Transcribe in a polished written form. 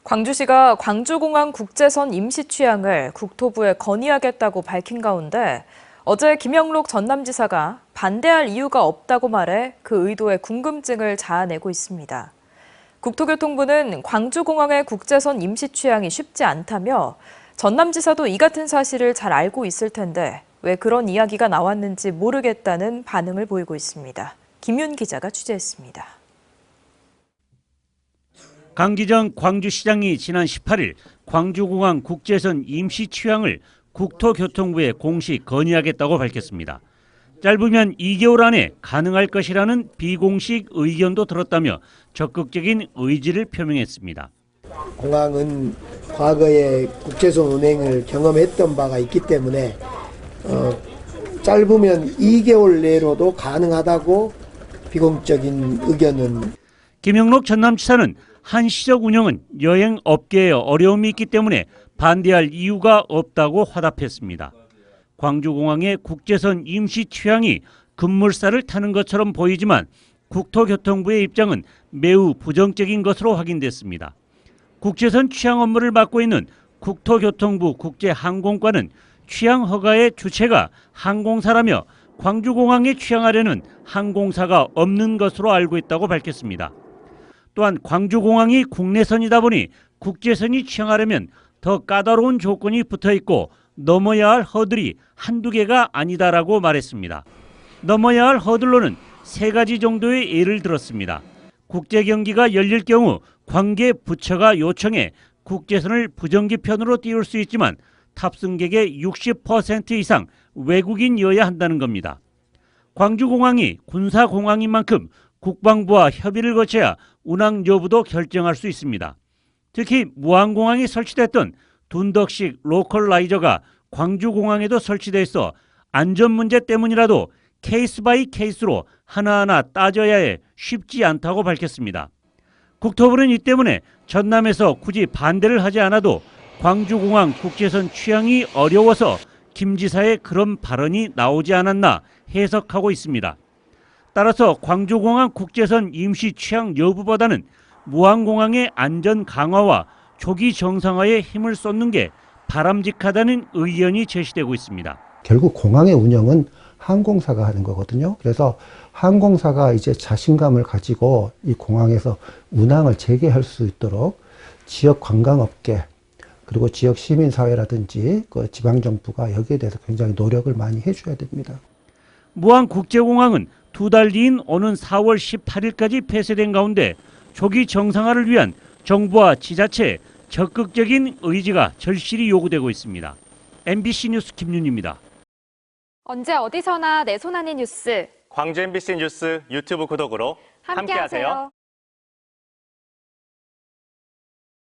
광주시가 광주공항 국제선 임시 취항을 국토부에 건의하겠다고 밝힌 가운데 어제 김영록 전남지사가 반대할 이유가 없다고 말해 그 의도에 궁금증을 자아내고 있습니다. 국토교통부는 광주공항의 국제선 임시 취항이 쉽지 않다며 전남지사도 이 같은 사실을 잘 알고 있을 텐데 왜 그런 이야기가 나왔는지 모르겠다는 반응을 보이고 있습니다. 김윤 기자가 취재했습니다. 강기정 광주시장이 지난 18일 광주공항 국제선 임시 취항을 국토교통부에 공식 건의하겠다고 밝혔습니다. 짧으면 2개월 안에 가능할 것이라는 비공식 의견도 들었다며 적극적인 의지를 표명했습니다. 공항은 과거에 국제선 운행을 경험했던 바가 있기 때문에 짧으면 2개월 내로도 가능하다고 비공적인 의견은. 김영록 전남지사는 한시적 운영은 여행 업계에 어려움이 있기 때문에 반대할 이유가 없다고 화답했습니다. 광주공항의 국제선 임시 취항이 급물살을 타는 것처럼 보이지만 국토교통부의 입장은 매우 부정적인 것으로 확인됐습니다. 국제선 취항 업무를 맡고 있는 국토교통부 국제항공과는 취항 허가의 주체가 항공사라며 광주공항에 취항하려는 항공사가 없는 것으로 알고 있다고 밝혔습니다. 또한 광주공항이 국내선이다 보니 국제선이 취항하려면 더 까다로운 조건이 붙어 있고 넘어야 할 허들이 한두 개가 아니다라고 말했습니다. 넘어야 할 허들로는 3가지 정도의 예를 들었습니다. 국제경기가 열릴 경우 관계 부처가 요청해 국제선을 부정기편으로 띄울 수 있지만 탑승객의 60% 이상 외국인이어야 한다는 겁니다. 광주공항이 군사공항인 만큼 국방부와 협의를 거쳐야 운항 여부도 결정할 수 있습니다. 특히 무안공항에 설치됐던 둔덕식 로컬라이저가 광주공항에도 설치돼 있어 안전 문제 때문이라도 케이스 바이 케이스로 하나하나 따져야 해 쉽지 않다고 밝혔습니다. 국토부는 이 때문에 전남에서 굳이 반대를 하지 않아도 광주공항 국제선 취항이 어려워서 김 지사의 그런 발언이 나오지 않았나 해석하고 있습니다. 따라서 광주공항 국제선 임시 취항 여부보다는 무안공항의 안전 강화와 조기 정상화에 힘을 쏟는 게 바람직하다는 의견이 제시되고 있습니다. 결국 공항의 운영은 항공사가 하는 거거든요. 그래서 항공사가 이제 자신감을 가지고 이 공항에서 운항을 재개할 수 있도록 지역 관광업계 그리고 지역 시민사회라든지 그 지방정부가 여기에 대해서 굉장히 노력을 많이 해줘야 됩니다. 무안국제공항은 2달 뒤인 오는 4월 18일까지 폐쇄된 가운데 조기 정상화를 위한 정부와 지자체의 적극적인 의지가 절실히 요구되고 있습니다. MBC 뉴스 김윤입니다. 언제 어디서나 내 손 안의 뉴스. 광주 MBC 뉴스 유튜브 구독으로 함께하세요.